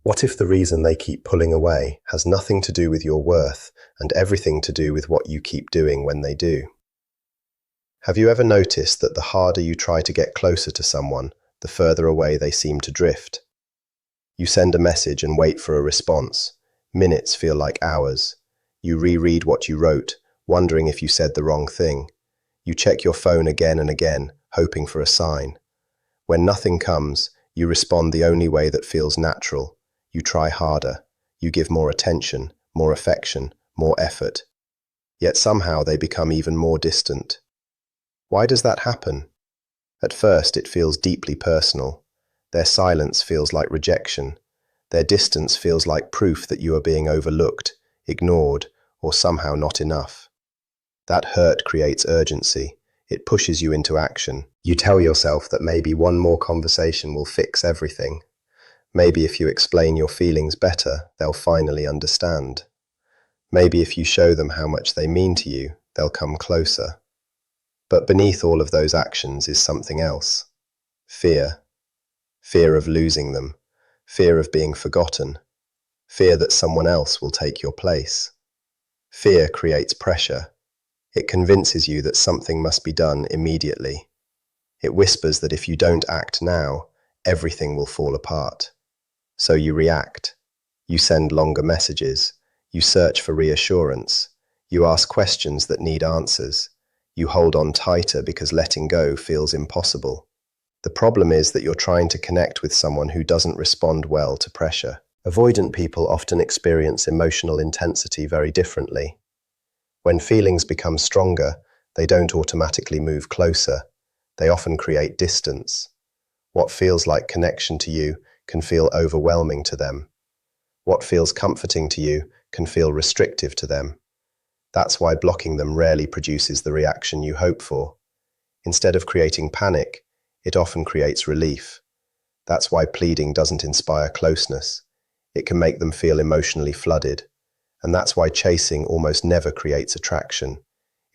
What if the reason they keep pulling away has nothing to do with your worth and everything to do with what you keep doing when they do? Have you ever noticed that the harder you try to get closer to someone, the further away they seem to drift? You send a message and wait for a response. Minutes feel like hours. You reread what you wrote, wondering if you said the wrong thing. You check your phone again and again, hoping for a sign. When nothing comes, you respond the only way that feels natural. You try harder. You give more attention, more affection, more effort. Yet somehow they become even more distant. Why does that happen? At first, it feels deeply personal. Their silence feels like rejection. Their distance feels like proof that you are being overlooked, ignored, or somehow not enough. That hurt creates urgency. It pushes you into action. You tell yourself that maybe one more conversation will fix everything. Maybe if you explain your feelings better, they'll finally understand. Maybe if you show them how much they mean to you, they'll come closer. But beneath all of those actions is something else. Fear. Fear of losing them. Fear of being forgotten. Fear that someone else will take your place. Fear creates pressure. It convinces you that something must be done immediately. It whispers that if you don't act now, everything will fall apart. So you react. You send longer messages. You search for reassurance. You ask questions that need answers. You hold on tighter because letting go feels impossible. The problem is that you're trying to connect with someone who doesn't respond well to pressure. Avoidant people often experience emotional intensity very differently. When feelings become stronger, they don't automatically move closer. They often create distance. What feels like connection to you can feel overwhelming to them. What feels comforting to you can feel restrictive to them. That's why blocking them rarely produces the reaction you hope for. Instead of creating panic, it often creates relief. That's why pleading doesn't inspire closeness. It can make them feel emotionally flooded. And that's why chasing almost never creates attraction.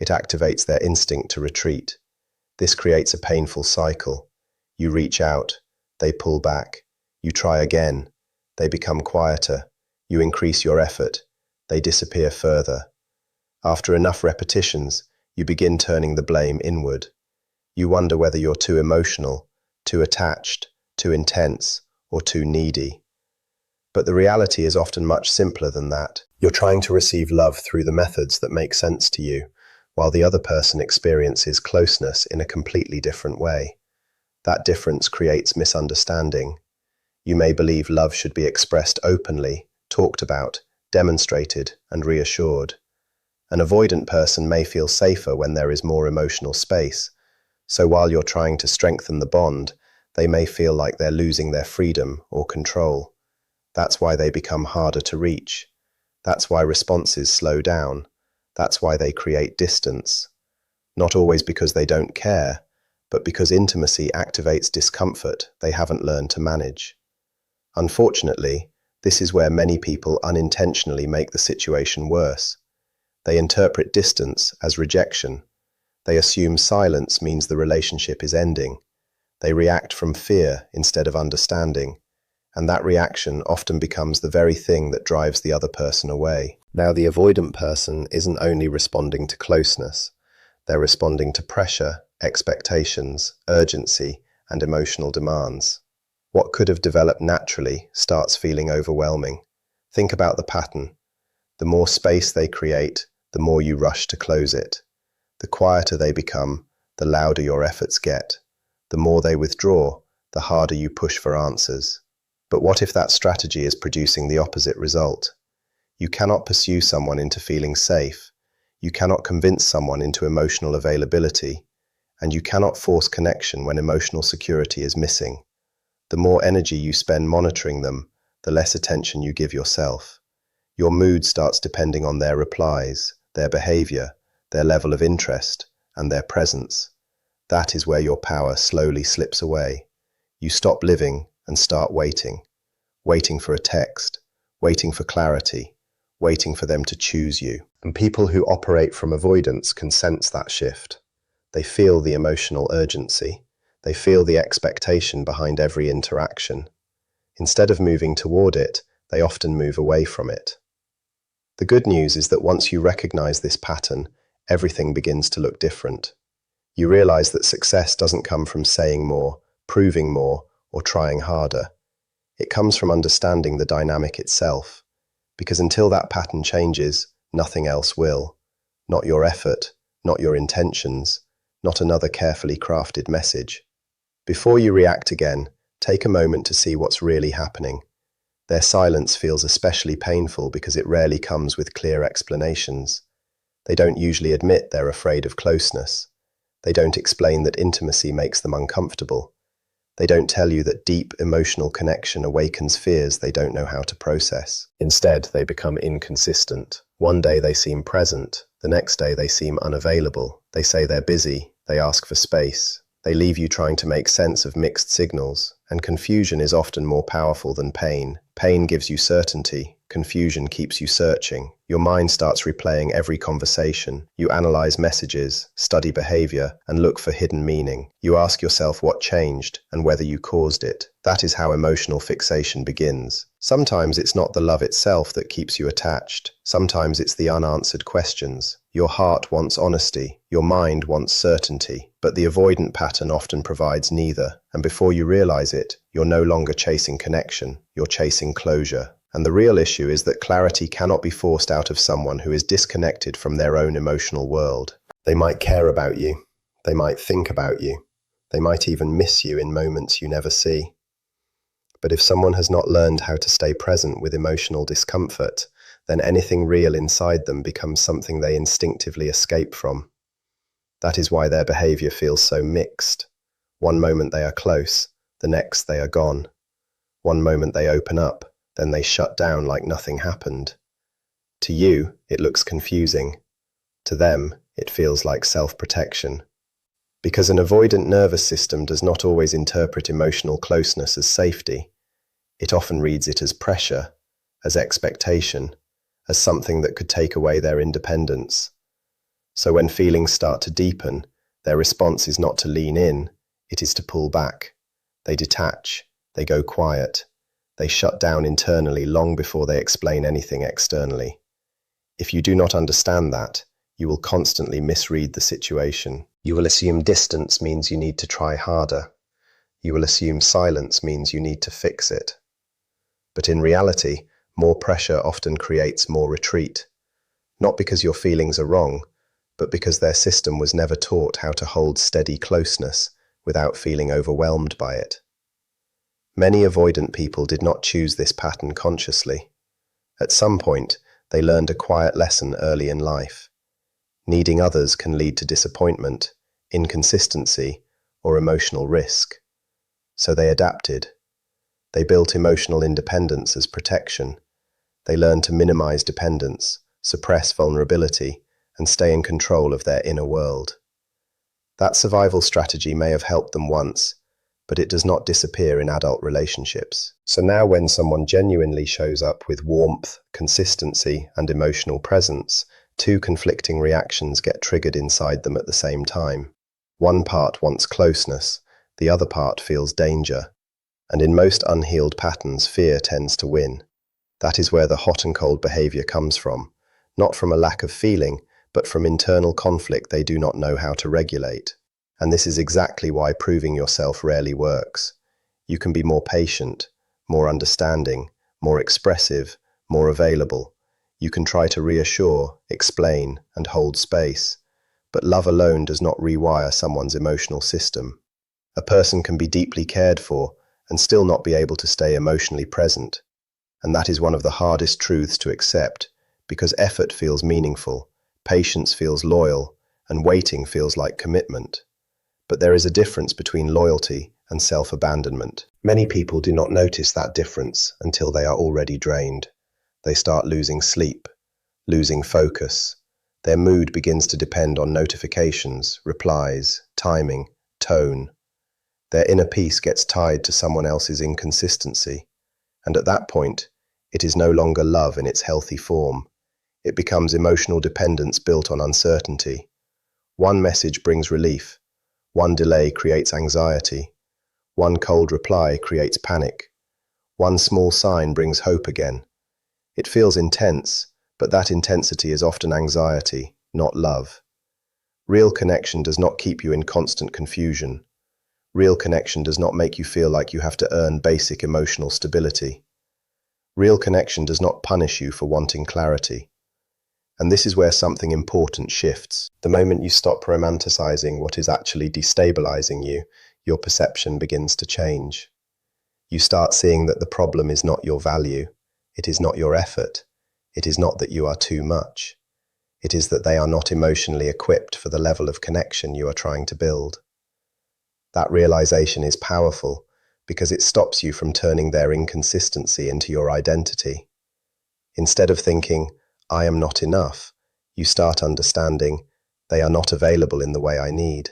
It activates their instinct to retreat. This creates a painful cycle. You reach out, they pull back. You try again, they become quieter. You increase your effort, they disappear further. After enough repetitions, you begin turning the blame inward. You wonder whether you're too emotional, too attached, too intense, or too needy. But the reality is often much simpler than that. You're trying to receive love through the methods that make sense to you, while the other person experiences closeness in a completely different way. That difference creates misunderstanding. You may believe love should be expressed openly, talked about, demonstrated, and reassured. An avoidant person may feel safer when there is more emotional space, so while you're trying to strengthen the bond, they may feel like they're losing their freedom or control. That's why they become harder to reach. That's why responses slow down. That's why they create distance. Not always because they don't care, but because intimacy activates discomfort they haven't learned to manage. Unfortunately, this is where many people unintentionally make the situation worse. They interpret distance as rejection. They assume silence means the relationship is ending. They react from fear instead of understanding. And that reaction often becomes the very thing that drives the other person away. Now, the avoidant person isn't only responding to closeness, they're responding to pressure, expectations, urgency, and emotional demands. What could have developed naturally starts feeling overwhelming. Think about the pattern. The more space they create, the more you rush to close it. The quieter they become, the louder your efforts get. The more they withdraw, the harder you push for answers. But what if that strategy is producing the opposite result? You cannot pursue someone into feeling safe. You cannot convince someone into emotional availability. And you cannot force connection when emotional security is missing. The more energy you spend monitoring them, the less attention you give yourself. Your mood starts depending on their replies, their behavior, their level of interest, and their presence. That is where your power slowly slips away. You stop living and start waiting. Waiting for a text, waiting for clarity, waiting for them to choose you. And people who operate from avoidance can sense that shift. They feel the emotional urgency. They feel the expectation behind every interaction. Instead of moving toward it, they often move away from it. The good news is that once you recognize this pattern, everything begins to look different. You realize that success doesn't come from saying more, proving more, or trying harder. It comes from understanding the dynamic itself, because until that pattern changes, nothing else will. Not your effort, not your intentions, not another carefully crafted message. Before you react again, take a moment to see what's really happening. Their silence feels especially painful because it rarely comes with clear explanations. They don't usually admit they're afraid of closeness. They don't explain that intimacy makes them uncomfortable. They don't tell you that deep emotional connection awakens fears they don't know how to process. Instead, they become inconsistent. One day they seem present, the next day they seem unavailable. They say they're busy, they ask for space. They leave you trying to make sense of mixed signals, and confusion is often more powerful than pain. Pain gives you certainty, confusion keeps you searching. Your mind starts replaying every conversation. You analyze messages, study behavior, and look for hidden meaning. You ask yourself what changed and whether you caused it. That is how emotional fixation begins. Sometimes it's not the love itself that keeps you attached. Sometimes it's the unanswered questions. Your heart wants honesty, your mind wants certainty, but the avoidant pattern often provides neither, and before you realize it, you're no longer chasing connection, you're chasing closure. And the real issue is that clarity cannot be forced out of someone who is disconnected from their own emotional world. They might care about you, they might think about you, they might even miss you in moments you never see. But if someone has not learned how to stay present with emotional discomfort, then anything real inside them becomes something they instinctively escape from. That is why their behavior feels so mixed. One moment they are close, the next they are gone. One moment they open up, then they shut down like nothing happened. To you, it looks confusing. To them, it feels like self-protection. Because an avoidant nervous system does not always interpret emotional closeness as safety. It often reads it as pressure, as expectation, as something that could take away their independence. So when feelings start to deepen, their response is not to lean in, it is to pull back. They detach, they go quiet, they shut down internally long before they explain anything externally. If you do not understand that, you will constantly misread the situation. You will assume distance means you need to try harder. You will assume silence means you need to fix it. But in reality, more pressure often creates more retreat. Not because your feelings are wrong, but because their system was never taught how to hold steady closeness without feeling overwhelmed by it. Many avoidant people did not choose this pattern consciously. At some point, they learned a quiet lesson early in life. Needing others can lead to disappointment, inconsistency, or emotional risk. So they adapted. They built emotional independence as protection. They learned to minimize dependence, suppress vulnerability, and stay in control of their inner world. That survival strategy may have helped them once, but it does not disappear in adult relationships. So now when someone genuinely shows up with warmth, consistency, and emotional presence, two conflicting reactions get triggered inside them at the same time. One part wants closeness, the other part feels danger. And in most unhealed patterns, fear tends to win. That is where the hot and cold behavior comes from, not from a lack of feeling, but from internal conflict they do not know how to regulate. And this is exactly why proving yourself rarely works. You can be more patient, more understanding, more expressive, more available. You can try to reassure, explain, and hold space. But love alone does not rewire someone's emotional system. A person can be deeply cared for and still not be able to stay emotionally present. And that is one of the hardest truths to accept, because effort feels meaningful, patience feels loyal, and waiting feels like commitment. But there is a difference between loyalty and self-abandonment. Many people do not notice that difference until they are already drained. They start losing sleep, losing focus. Their mood begins to depend on notifications, replies, timing, tone. Their inner peace gets tied to someone else's inconsistency. And at that point, it is no longer love in its healthy form. It becomes emotional dependence built on uncertainty. One message brings relief. One delay creates anxiety. One cold reply creates panic. One small sign brings hope again. It feels intense, but that intensity is often anxiety, not love. Real connection does not keep you in constant confusion. Real connection does not make you feel like you have to earn basic emotional stability. Real connection does not punish you for wanting clarity. And this is where something important shifts. The moment you stop romanticizing what is actually destabilizing you, your perception begins to change. You start seeing that the problem is not your value, it is not your effort, it is not that you are too much. It is that they are not emotionally equipped for the level of connection you are trying to build. That realization is powerful because it stops you from turning their inconsistency into your identity. Instead of thinking, I am not enough, you start understanding, they are not available in the way I need.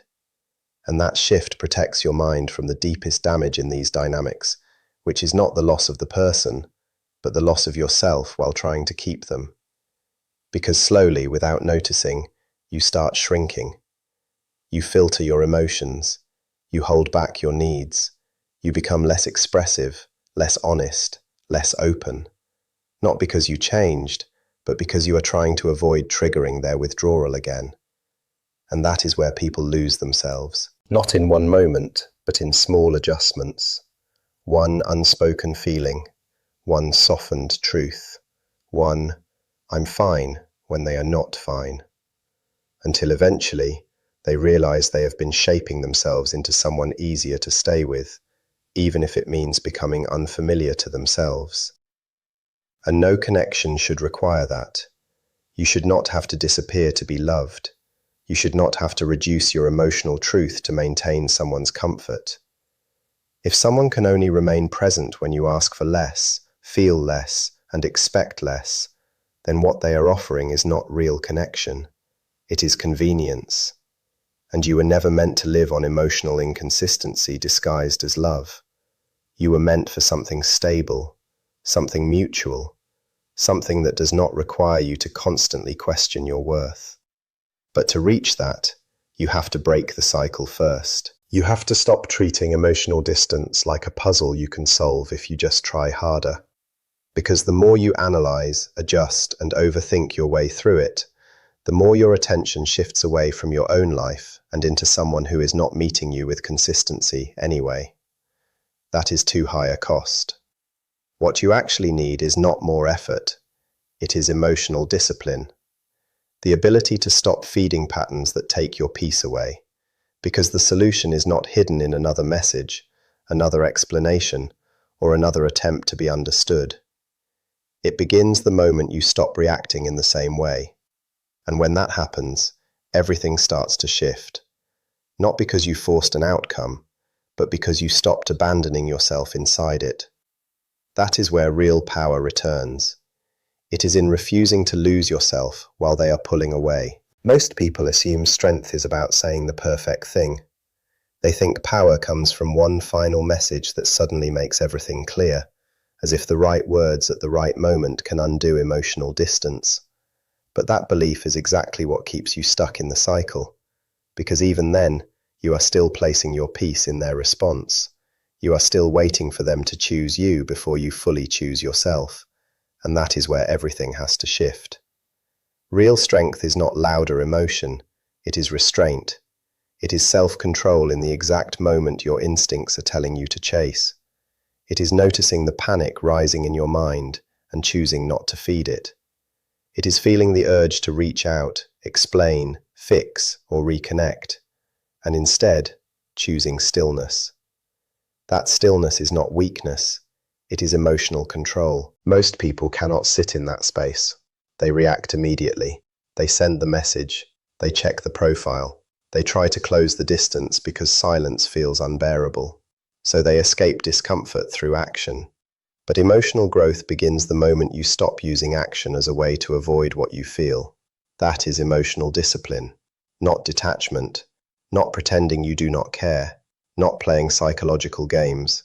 And that shift protects your mind from the deepest damage in these dynamics, which is not the loss of the person, but the loss of yourself while trying to keep them. Because slowly, without noticing, you start shrinking. You filter your emotions. You hold back your needs. You become less expressive, less honest, less open. Not because you changed, but because you are trying to avoid triggering their withdrawal again. And that is where people lose themselves. Not in one moment, but in small adjustments. One unspoken feeling, one softened truth, one I'm fine when they are not fine. Until eventually, they realize they have been shaping themselves into someone easier to stay with, even if it means becoming unfamiliar to themselves. And no connection should require that. You should not have to disappear to be loved. You should not have to reduce your emotional truth to maintain someone's comfort. If someone can only remain present when you ask for less, feel less, and expect less, then what they are offering is not real connection. It is convenience. And you were never meant to live on emotional inconsistency disguised as love. You were meant for something stable, something mutual, something that does not require you to constantly question your worth. But to reach that, you have to break the cycle first. You have to stop treating emotional distance like a puzzle you can solve if you just try harder. Because the more you analyze, adjust, and overthink your way through it, the more your attention shifts away from your own life and into someone who is not meeting you with consistency anyway. That is too high a cost. What you actually need is not more effort. It is emotional discipline. The ability to stop feeding patterns that take your peace away. Because the solution is not hidden in another message, another explanation, or another attempt to be understood. It begins the moment you stop reacting in the same way. And when that happens, everything starts to shift. Not because you forced an outcome, but because you stopped abandoning yourself inside it. That is where real power returns. It is in refusing to lose yourself while they are pulling away. Most people assume strength is about saying the perfect thing. They think power comes from one final message that suddenly makes everything clear, as if the right words at the right moment can undo emotional distance. But that belief is exactly what keeps you stuck in the cycle, because even then, you are still placing your peace in their response. You are still waiting for them to choose you before you fully choose yourself, and that is where everything has to shift. Real strength is not louder emotion, it is restraint. It is self-control in the exact moment your instincts are telling you to chase. It is noticing the panic rising in your mind and choosing not to feed it. It is feeling the urge to reach out, explain, fix, or reconnect, and instead, choosing stillness. That stillness is not weakness, it is emotional control. Most people cannot sit in that space. They react immediately. They send the message. They check the profile. They try to close the distance because silence feels unbearable. So they escape discomfort through action. But emotional growth begins the moment you stop using action as a way to avoid what you feel. That is emotional discipline, not detachment, not pretending you do not care, not playing psychological games.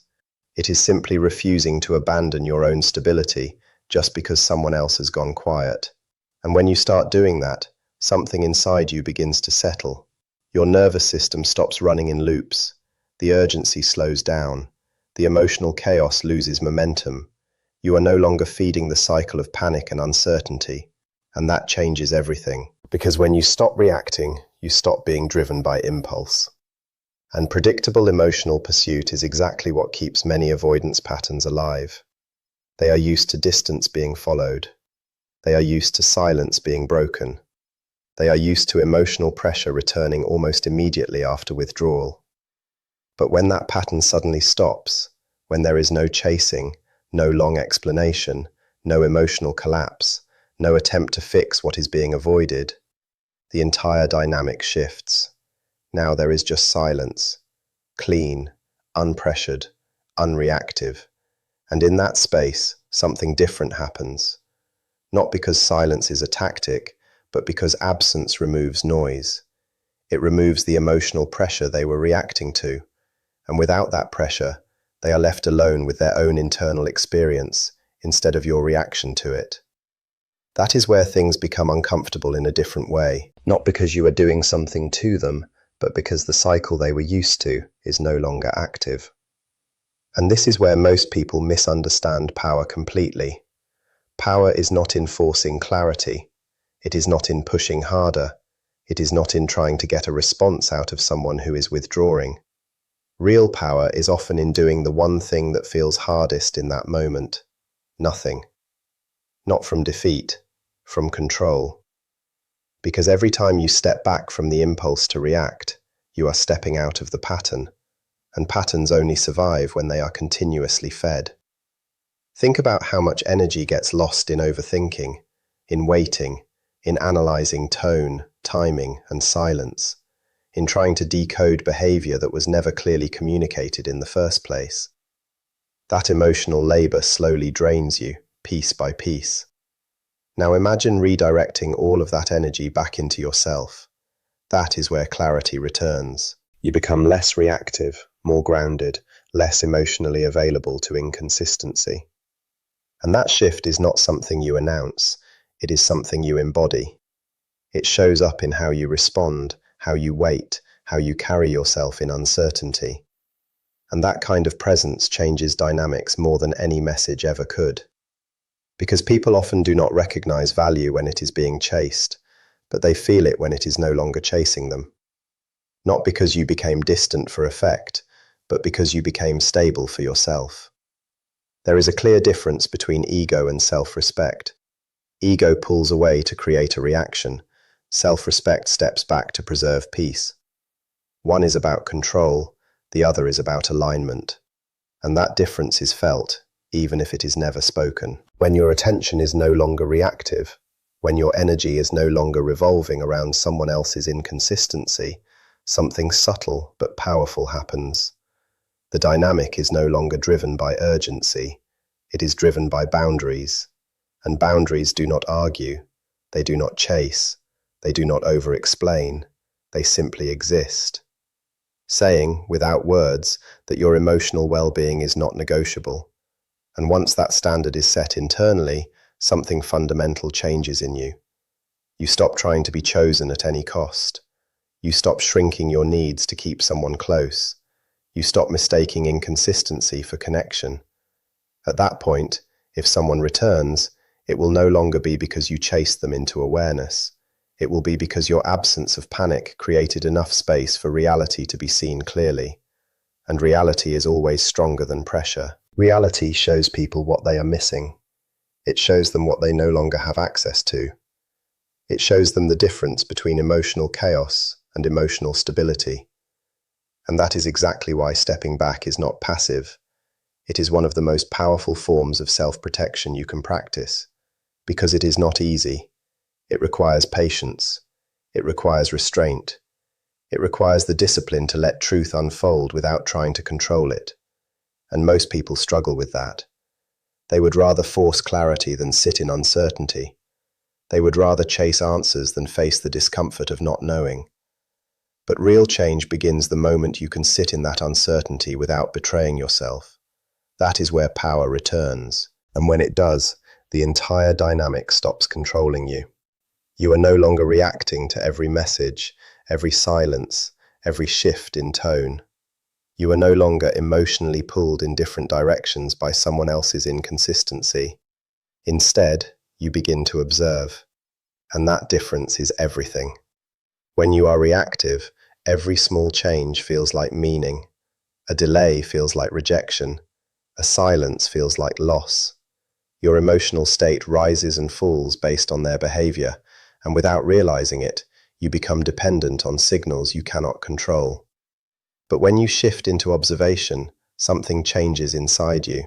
It is simply refusing to abandon your own stability just because someone else has gone quiet. And when you start doing that, something inside you begins to settle. Your nervous system stops running in loops. The urgency slows down. The emotional chaos loses momentum. You are no longer feeding the cycle of panic and uncertainty, and that changes everything. Because when you stop reacting, you stop being driven by impulse. And predictable emotional pursuit is exactly what keeps many avoidance patterns alive. They are used to distance being followed. They are used to silence being broken. They are used to emotional pressure returning almost immediately after withdrawal. But when that pattern suddenly stops, when there is no chasing, no long explanation, no emotional collapse, no attempt to fix what is being avoided, the entire dynamic shifts. Now there is just silence, clean, unpressured, unreactive. And in that space, something different happens. Not because silence is a tactic, but because absence removes noise. It removes the emotional pressure they were reacting to. And without that pressure, they are left alone with their own internal experience instead of your reaction to it. That is where things become uncomfortable in a different way, not because you are doing something to them, but because the cycle they were used to is no longer active. And this is where most people misunderstand power completely. Power is not in forcing clarity. It is not in pushing harder. It is not in trying to get a response out of someone who is withdrawing. Real power is often in doing the one thing that feels hardest in that moment. Nothing. Not from defeat, from control. Because every time you step back from the impulse to react, you are stepping out of the pattern, and patterns only survive when they are continuously fed. Think about how much energy gets lost in overthinking, in waiting, in analyzing tone, timing, and silence, in trying to decode behavior that was never clearly communicated in the first place. That emotional labor slowly drains you, piece by piece. Now imagine redirecting all of that energy back into yourself. That is where clarity returns. You become less reactive, more grounded, less emotionally available to inconsistency. And that shift is not something you announce, it is something you embody. It shows up in how you respond, how you wait, how you carry yourself in uncertainty. And that kind of presence changes dynamics more than any message ever could. Because people often do not recognize value when it is being chased, but they feel it when it is no longer chasing them. Not because you became distant for effect, but because you became stable for yourself. There is a clear difference between ego and self-respect. Ego pulls away to create a reaction. Self-respect steps back to preserve peace. One is about control, the other is about alignment. And that difference is felt, even if it is never spoken. When your attention is no longer reactive, when your energy is no longer revolving around someone else's inconsistency, something subtle but powerful happens. The dynamic is no longer driven by urgency, it is driven by boundaries. And boundaries do not argue, they do not chase, they do not over-explain, they simply exist. Saying, without words, that your emotional well-being is not negotiable. And once that standard is set internally, something fundamental changes in you. You stop trying to be chosen at any cost. You stop shrinking your needs to keep someone close. You stop mistaking inconsistency for connection. At that point, if someone returns, it will no longer be because you chased them into awareness. It will be because your absence of panic created enough space for reality to be seen clearly. And reality is always stronger than pressure. Reality shows people what they are missing. It shows them what they no longer have access to. It shows them the difference between emotional chaos and emotional stability. And that is exactly why stepping back is not passive. It is one of the most powerful forms of self-protection you can practice. Because it is not easy. It requires patience. It requires restraint. It requires the discipline to let truth unfold without trying to control it. And most people struggle with that. They would rather force clarity than sit in uncertainty. They would rather chase answers than face the discomfort of not knowing. But real change begins the moment you can sit in that uncertainty without betraying yourself. That is where power returns. And when it does, the entire dynamic stops controlling you. You are no longer reacting to every message, every silence, every shift in tone. You are no longer emotionally pulled in different directions by someone else's inconsistency. Instead, you begin to observe, and that difference is everything. When you are reactive, every small change feels like meaning. A delay feels like rejection. A silence feels like loss. Your emotional state rises and falls based on their behavior, and without realizing it, you become dependent on signals you cannot control. But when you shift into observation, something changes inside you.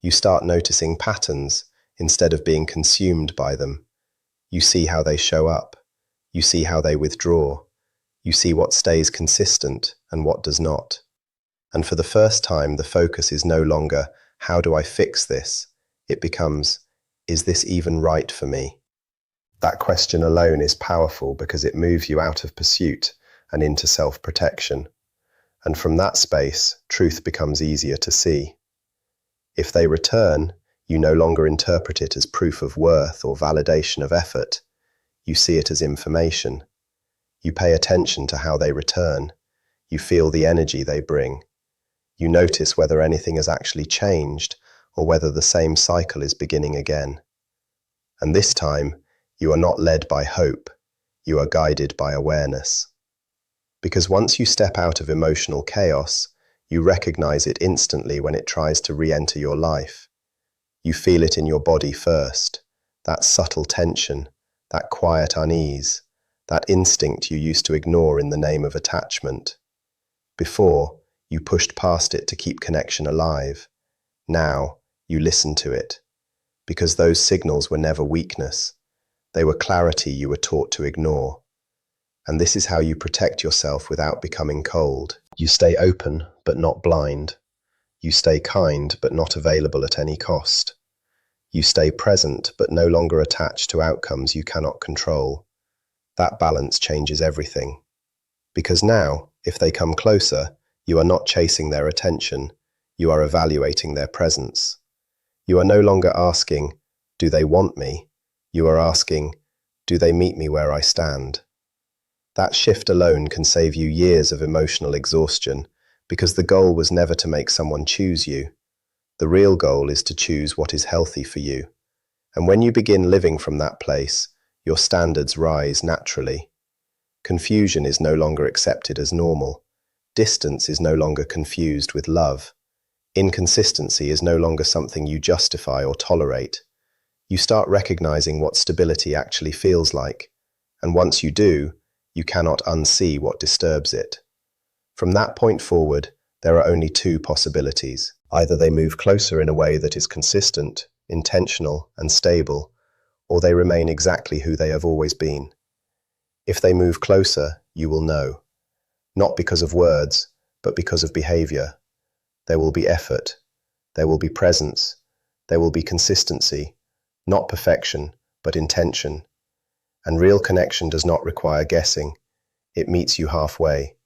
You start noticing patterns instead of being consumed by them. You see how they show up. You see how they withdraw. You see what stays consistent and what does not. And for the first time, the focus is no longer, how do I fix this? It becomes, is this even right for me? That question alone is powerful because it moves you out of pursuit and into self-protection. And from that space, truth becomes easier to see. If they return, you no longer interpret it as proof of worth or validation of effort. You see it as information. You pay attention to how they return. You feel the energy they bring. You notice whether anything has actually changed or whether the same cycle is beginning again. And this time, you are not led by hope. You are guided by awareness. Because once you step out of emotional chaos, you recognize it instantly when it tries to re-enter your life. You feel it in your body first, that subtle tension, that quiet unease, that instinct you used to ignore in the name of attachment. Before, you pushed past it to keep connection alive. Now, you listen to it, because those signals were never weakness. They were clarity you were taught to ignore. And this is how you protect yourself without becoming cold. You stay open, but not blind. You stay kind, but not available at any cost. You stay present, but no longer attached to outcomes you cannot control. That balance changes everything. Because now, if they come closer, you are not chasing their attention. You are evaluating their presence. You are no longer asking, do they want me? You are asking, do they meet me where I stand? That shift alone can save you years of emotional exhaustion, because the goal was never to make someone choose you. The real goal is to choose what is healthy for you. And when you begin living from that place, your standards rise naturally. Confusion is no longer accepted as normal. Distance is no longer confused with love. Inconsistency is no longer something you justify or tolerate. You start recognizing what stability actually feels like. And once you do, you cannot unsee what disturbs it. From that point forward, there are only two possibilities. Either they move closer in a way that is consistent, intentional, and stable, or they remain exactly who they have always been. If they move closer, you will know. Not because of words, but because of behavior. There will be effort. There will be presence. There will be consistency. Not perfection, but intention. And real connection does not require guessing. It meets you halfway.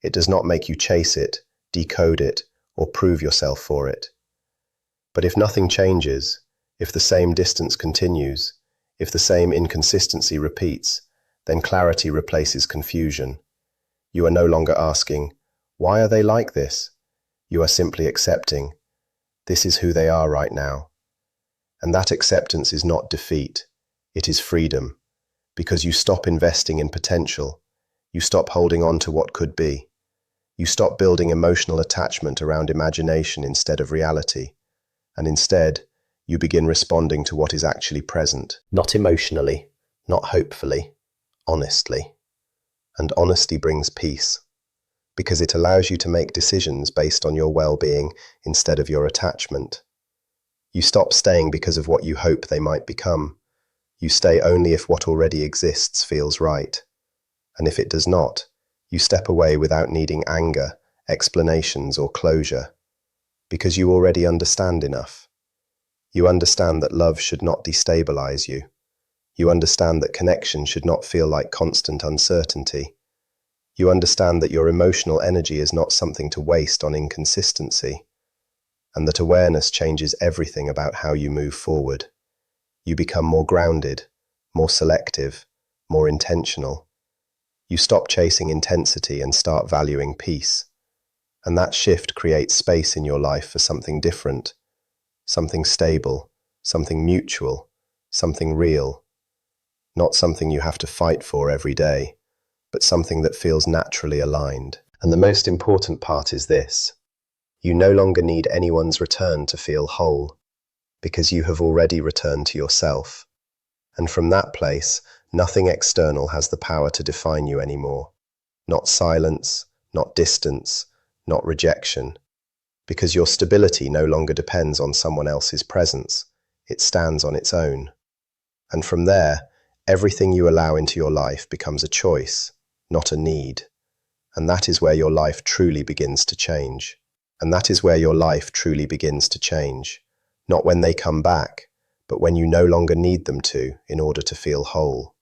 It does not make you chase it, decode it, or prove yourself for it. But if nothing changes, if the same distance continues, if the same inconsistency repeats, then clarity replaces confusion. You are no longer asking, why are they like this? You are simply accepting, this is who they are right now. And that acceptance is not defeat, it is freedom. Because you stop investing in potential, you stop holding on to what could be. You stop building emotional attachment around imagination instead of reality, and instead, you begin responding to what is actually present. Not emotionally, not hopefully, honestly. And honesty brings peace, because it allows you to make decisions based on your well-being instead of your attachment. You stop staying because of what you hope they might become. You stay only if what already exists feels right. And if it does not, you step away without needing anger, explanations, or closure, because you already understand enough. You understand that love should not destabilize you. You understand that connection should not feel like constant uncertainty. You understand that your emotional energy is not something to waste on inconsistency, and that awareness changes everything about how you move forward. You become more grounded, more selective, more intentional. You stop chasing intensity and start valuing peace. And that shift creates space in your life for something different, something stable, something mutual, something real. Not something you have to fight for every day, but something that feels naturally aligned. And the most important part is this: you no longer need anyone's return to feel whole, because you have already returned to yourself. And from that place, nothing external has the power to define you anymore. Not silence, not distance, not rejection, because your stability no longer depends on someone else's presence. It stands on its own. And from there, everything you allow into your life becomes a choice, not a need. And that is where your life truly begins to change. And that is where your life truly begins to change. Not when they come back, but when you no longer need them to in order to feel whole.